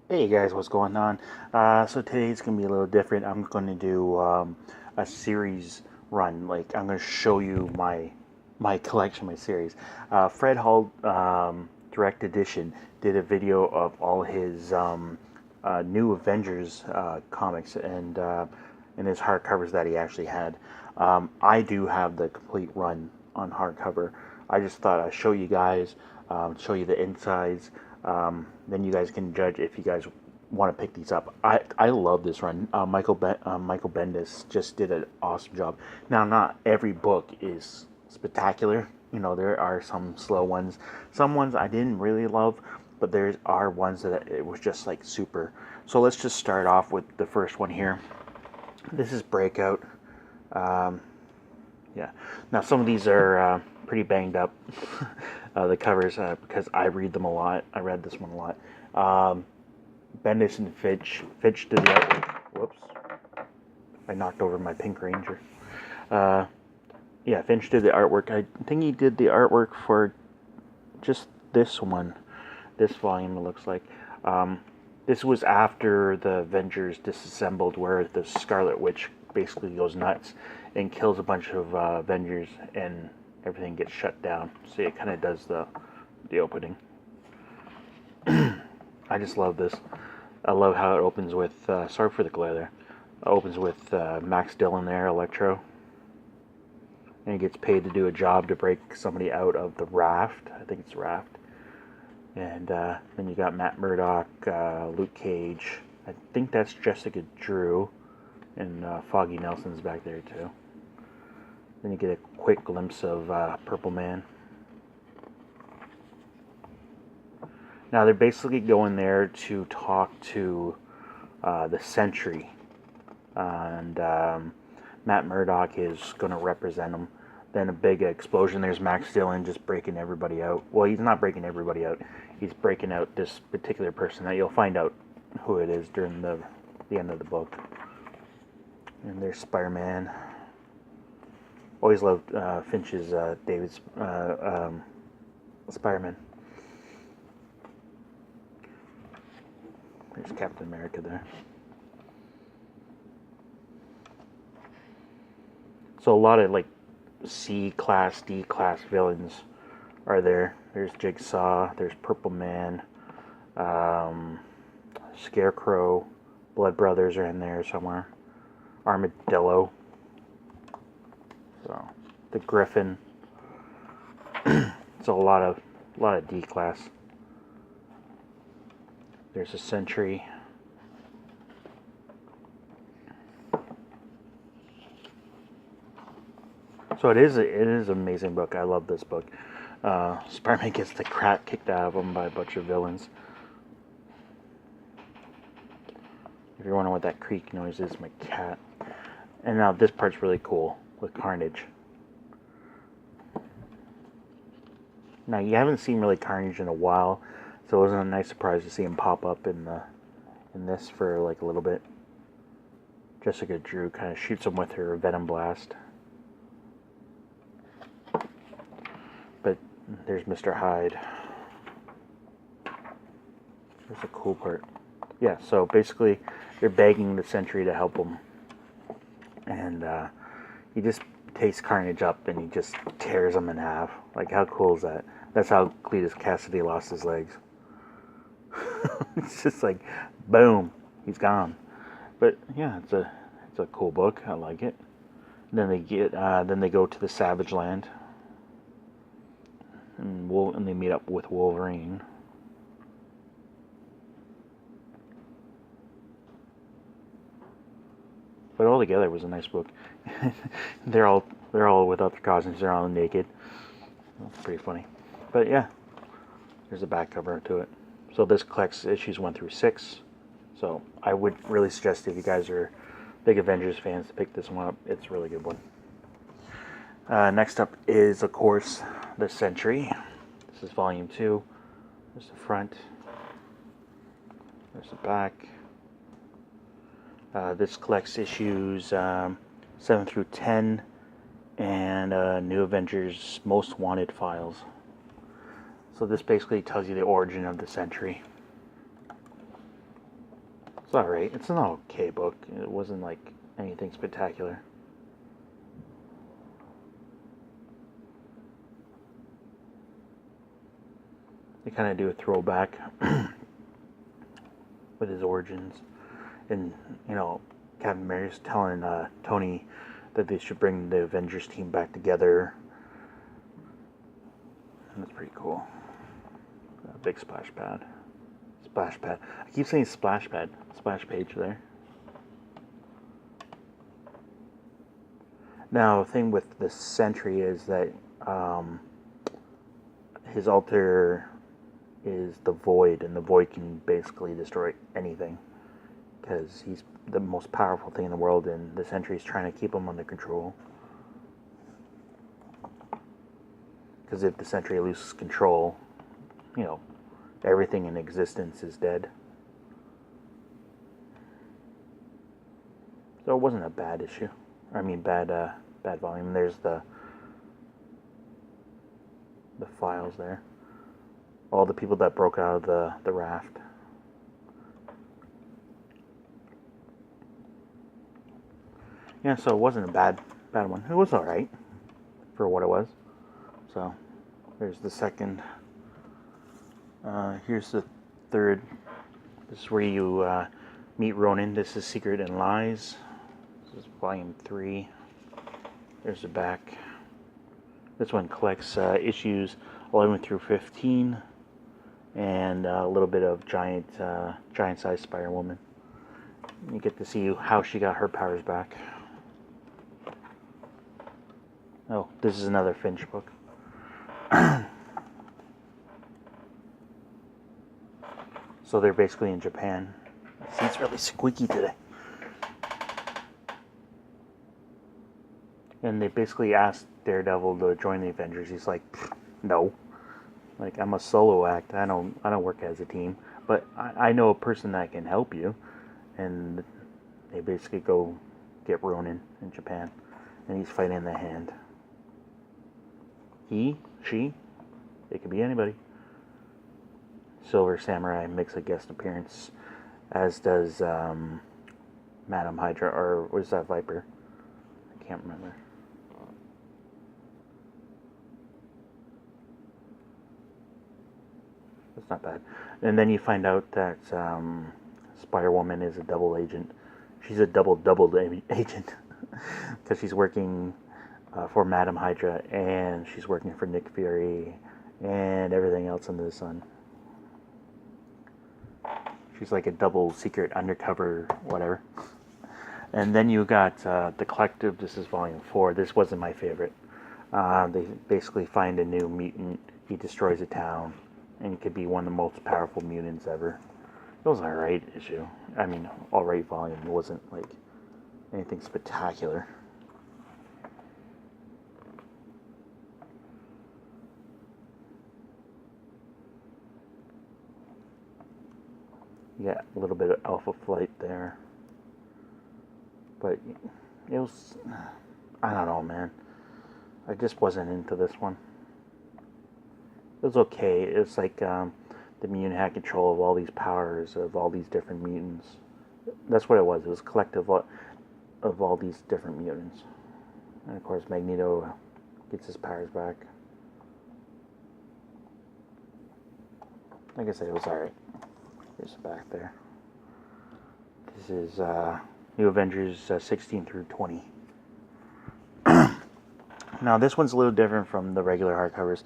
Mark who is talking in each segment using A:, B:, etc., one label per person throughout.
A: Hey guys, what's going on? So today's gonna be a little different. I'm gonna do a series run. Like I'm gonna show you my collection, my series. Fred Hall Direct Edition did a video of all his new Avengers comics and his hardcovers that he actually had. I do have the complete run on hardcover. I just thought I'd show you guys, show you the insides. Then you guys can judge if you guys want to pick these up. I love this run. Michael Bendis just did an awesome job. Now, not every book is spectacular. You know, there are some slow ones. Some ones I didn't really love, but there are ones that it was just like super. So let's just start off with the first one here. This is Breakout. Um, yeah. Now some of these are pretty banged up. The covers because I read them a lot. I read this one a lot. Bendis and Fitch. Fitch did the artwork. Whoops! I knocked over my Pink Ranger. Uh, yeah, Finch did the artwork. I think he did the artwork for just this one, this volume. It looks like. This was after the Avengers disassembled, where the Scarlet Witch basically goes nuts and kills a bunch of Avengers, and everything gets shut down. So it kind of does the opening. I just love this. I love how it opens with. Sorry for the glare there. It opens with Max Dillon there, Electro, and he gets paid to do a job to break somebody out of the raft. I think it's raft. And then you got Matt Murdock, Luke Cage. I think that's Jessica Drew, and Foggy Nelson's back there too. Then you get a quick glimpse of Purple Man. Now they're basically going there to talk to the Sentry, and Matt Murdock is going to represent them. Then a big explosion. There's Max Dillon just breaking everybody out. Well, he's not breaking everybody out. He's breaking out this particular person that you'll find out who it is during the end of the book. And there's Spider-Man. Always loved Finch's David's Spider-Man. There's Captain America there. So a lot of like C-class, D-class villains are there. There's Jigsaw, there's Purple Man, Scarecrow, Blood Brothers are in there somewhere. Armadillo. So the Griffin. So a lot of D-class. There's a Sentry. So it is an amazing book. I love this book. Spider-Man gets the crap kicked out of him by a bunch of villains. If you're wondering what that creak noise is, my cat. And now this part's really cool with Carnage. Now you haven't seen really Carnage in a while, so it wasn't a nice surprise to see him pop up in this for like a little bit. Jessica Drew kind of shoots him with her Venom Blast. But there's Mr. Hyde. There's a cool part. Yeah, so basically they're begging the Sentry to help them. And he just takes Carnage up and he just tears them in half. Like, how cool is that? That's how Cletus Cassidy lost his legs. It's just like, boom, he's gone. But yeah, it's a cool book. I like it. Then they go to the Savage Land. And they meet up with Wolverine. But altogether, it was a nice book. they're all without their costumes. They're all naked. That's pretty funny. But yeah, there's a back cover to it. So this collects issues 1 through 6. So I would really suggest if you guys are big Avengers fans to pick this one up. It's a really good one. Next up is, of course, the Sentry. This is volume 2. There's the front. There's the back. This collects issues 7 through 10 and New Avengers Most Wanted files. So this basically tells you the origin of the Sentry. It's alright. It's an okay book. It wasn't like anything spectacular. They kind of do a throwback with his origins. And, you know, Captain America's telling Tony that they should bring the Avengers team back together. And that's pretty cool. A big splash pad. Splash pad. I keep saying splash pad. Splash page there. Now, the thing with the Sentry is that his alter is the Void, and the Void can basically destroy anything because he's the most powerful thing in the world, and the Sentry is trying to keep him under control. Because if the Sentry loses control, you know, everything in existence is dead. So it wasn't a bad issue. I mean, bad volume. There's the files there. All the people that broke out of the raft. Yeah, so it wasn't a bad one. It was alright for what it was. So there's the second. Here's the third. This is where you meet Ronin. This is Secret and Lies. This is volume 3. There's the back. This one collects issues 11 through 15, and a little bit of giant-sized Spider-Woman. You get to see how she got her powers back. Oh, this is another Finch book. So they're basically in Japan. See, it's really squeaky today. And they basically asked Daredevil to join the Avengers. He's like, no. Like, I'm a solo act. I don't work as a team. But I know a person that can help you. And they basically go get Ronin in Japan. And he's fighting the Hand. He, she, it could be anybody. Silver Samurai makes a guest appearance, as does Madam Hydra, or was that Viper? I can't remember. That's not bad. And then you find out that Spider-Woman is a double agent. She's a double agent because she's working for Madam Hydra, and she's working for Nick Fury and everything else under the sun. She's like a double secret undercover whatever. And then you got the Collective. This is volume 4. This wasn't my favorite. They basically find a new mutant. He destroys a town, and he could be one of the most powerful mutants ever. It was an alright issue. I mean, alright volume. It wasn't like anything spectacular. Yeah, a little bit of Alpha Flight there. But it was, I don't know, man. I just wasn't into this one. It was okay. It's like the mutant had control of all these powers, of all these different mutants. That's what it was. It was a collective of all these different mutants. And of course, Magneto gets his powers back. Like I said, it was alright. Here's the back there. This is New Avengers 16 through 20. Now, this one's a little different from the regular hardcovers.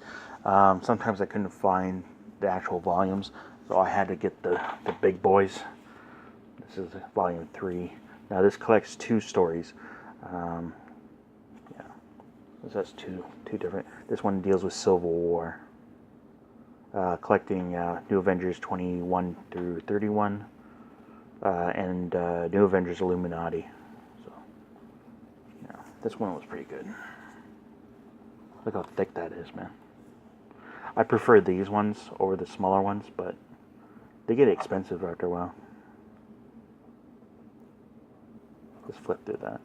A: Sometimes I couldn't find the actual volumes, so I had to get the big boys. This is volume 3. Now, this collects 2 stories. Yeah, this has two different. This one deals with Civil War. Collecting New Avengers 21 through 31 and New Avengers Illuminati. So, yeah, this one was pretty good. Look how thick that is, man. I prefer these ones over the smaller ones, but they get expensive after a while. Let's flip through that.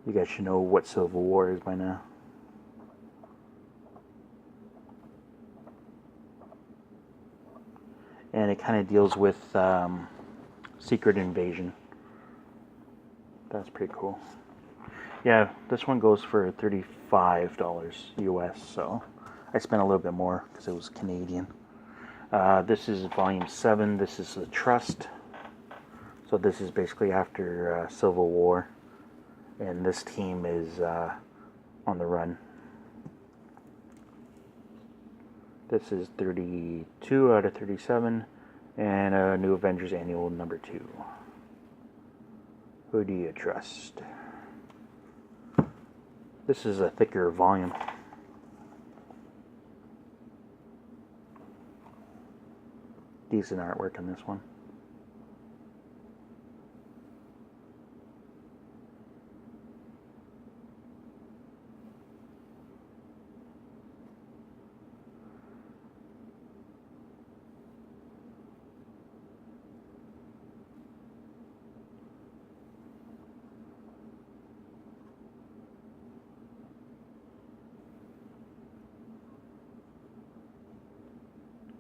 A: You guys should know what Civil War is by now. And it kind of deals with Secret Invasion. That's pretty cool. Yeah, this one goes for $35 US, so I spent a little bit more because it was Canadian. This is volume 7. This is the Trust. So this is basically after Civil War, and this team is on the run. This is 32 out of 37, and a New Avengers Annual number 2. Who do you trust? This is a thicker volume. Decent artwork on this one.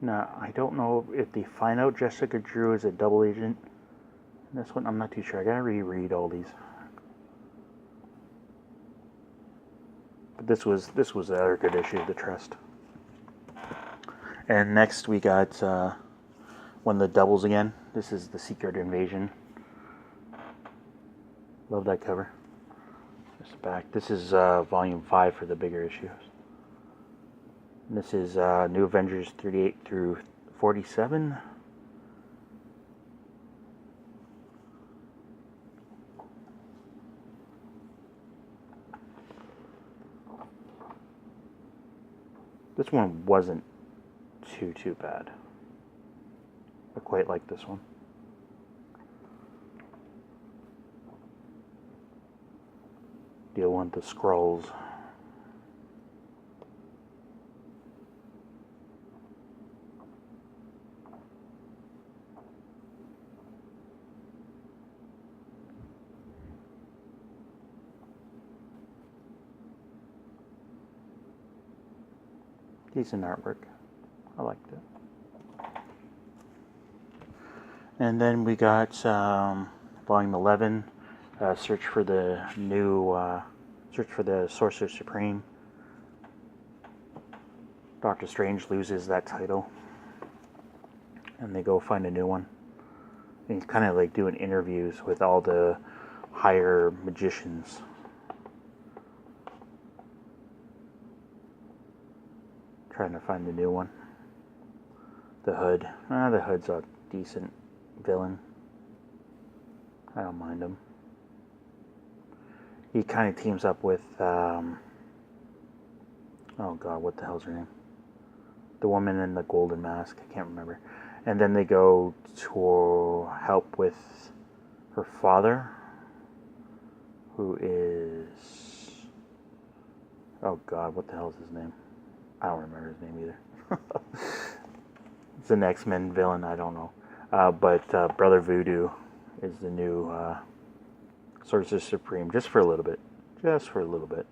A: Now, I don't know if they find out Jessica Drew is a double agent in this one. I'm not too sure. I gotta reread all these. But this was another good issue of the Trust. And next we got one of the doubles again. This is the Secret Invasion. Love that cover. There's the back. This is volume 5 for the bigger issues. This is New Avengers 38 through 47. This one wasn't too bad. I quite like this one. Deal with the scrolls. Decent artwork. I liked it. And then we got volume 11. Search for the Sorcerer Supreme. Doctor Strange loses that title, and they go find a new one. And he's kind of like doing interviews with all the higher magicians. Trying to find the new one. The Hood. The Hood's a decent villain. I don't mind him. He kind of teams up with oh god, what the hell's her name? The woman in the golden mask. I can't remember. And then they go to help with her father, who is, oh god, what the hell is his name? I don't remember his name either. It's an X-Men villain, I don't know. But Brother Voodoo is the new Sorcerer Supreme, just for a little bit. Just for a little bit.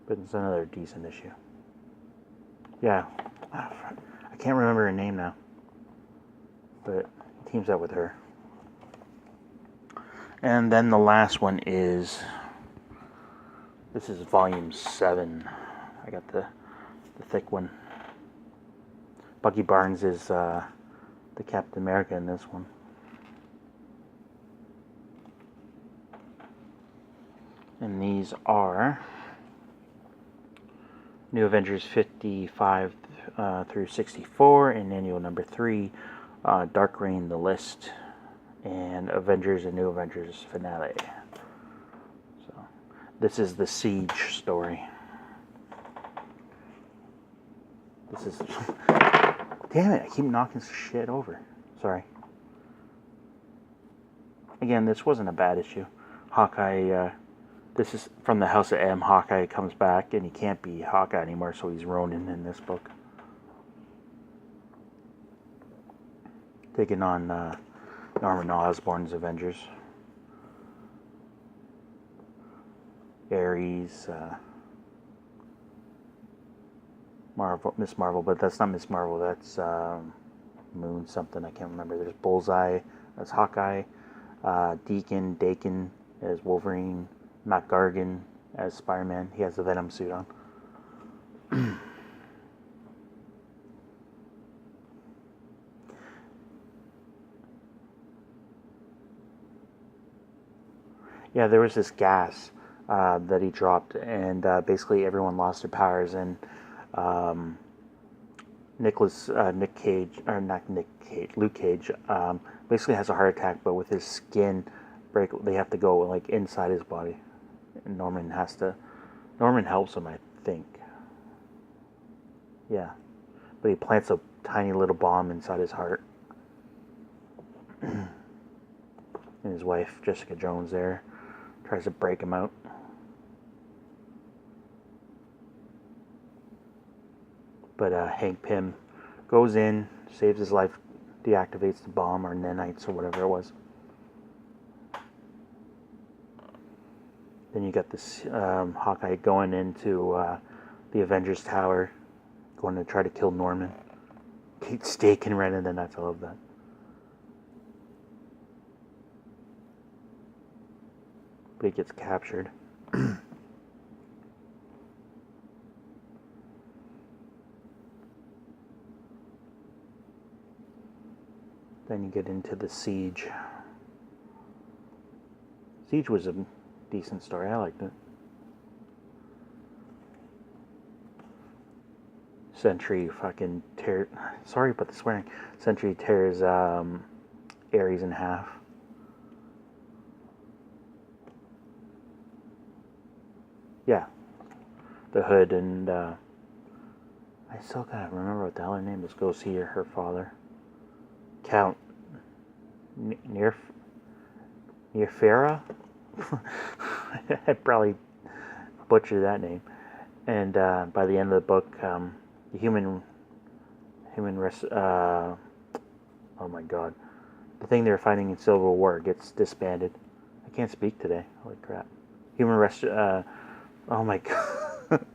A: But it's another decent issue. Yeah. I can't remember her name now. But he teams up with her. And then the last one is... This is volume 7. I got the thick one. Bucky Barnes is the Captain America in this one. And these are New Avengers 55 through 64 and annual number 3, Dark Reign, The List, and Avengers and New Avengers Finale. This is the Siege story. This is... Damn it, I keep knocking shit over. Sorry. Again, this wasn't a bad issue. Hawkeye, this is from the House of M. Hawkeye comes back, and he can't be Hawkeye anymore, so he's Ronin in this book. Taking on Norman Osborn's Avengers. Ares, Miss Marvel, but that's not Miss Marvel, that's Moon something, I can't remember. There's Bullseye as Hawkeye, Deacon Dakin as Wolverine, Matt Gargan as Spider-Man. He has the Venom suit on. Yeah, there was this gas that he dropped, and basically everyone lost their powers, and Luke Cage, basically has a heart attack, but with his skin they have to go like inside his body, and Norman helps him, I think. Yeah, but he plants a tiny little bomb inside his heart. And his wife, Jessica Jones, there tries to break him out. But Hank Pym goes in, saves his life, deactivates the bomb, or nanites, or whatever it was. Then you got this Hawkeye going into the Avengers Tower, going to try to kill Norman. Kate staking right in the nuts. I love that. But he gets captured. Then you get into the Siege. Siege was a decent story. I liked it. Sentry fucking tears... Sorry about the swearing. Sentry tears Ares in half. Yeah. The Hood and... I still gotta remember what the hell her name is. Go see her father. Count Nearfera? I probably butchered that name. And by the end of the book, the human oh my god, the thing they were fighting in Civil War gets disbanded. I can't speak today. Holy crap! Oh my god.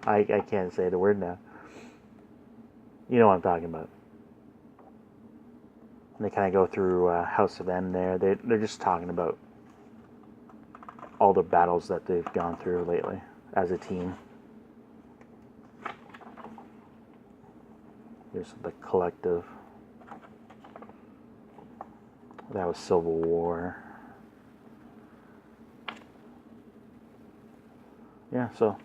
A: I can't say the word now. You know what I'm talking about. And they kind of go through House of M there. They're just talking about all the battles that they've gone through lately as a team. There's the Collective. That was Civil War. Yeah, so,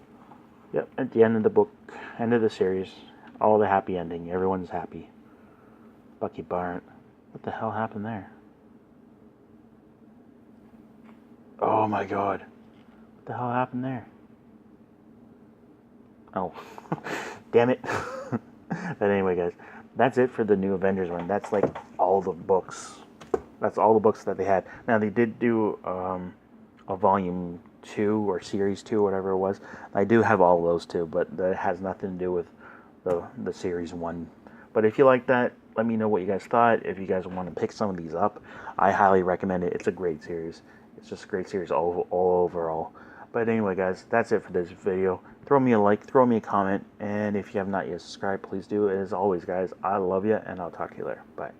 A: yep, at the end of the book, end of the series, all the happy ending. Everyone's happy. Bucky Barnes. What the hell happened there? Oh my god. What the hell happened there? Oh. Damn it. But anyway, guys, that's it for the new Avengers one. That's like all the books. That's all the books that they had. Now, they did do a volume 2 or series 2, whatever it was. I do have all of those too, but that has nothing to do with the series 1. But if you like that, let me know what you guys thought. If you guys want to pick some of these up, I highly recommend it. It's a great series. It's just a great series all overall. But anyway, guys, that's it for this video. Throw me a like, throw me a comment, and if you have not yet subscribed, please do. As always, guys, I love you, and I'll talk to you later. Bye.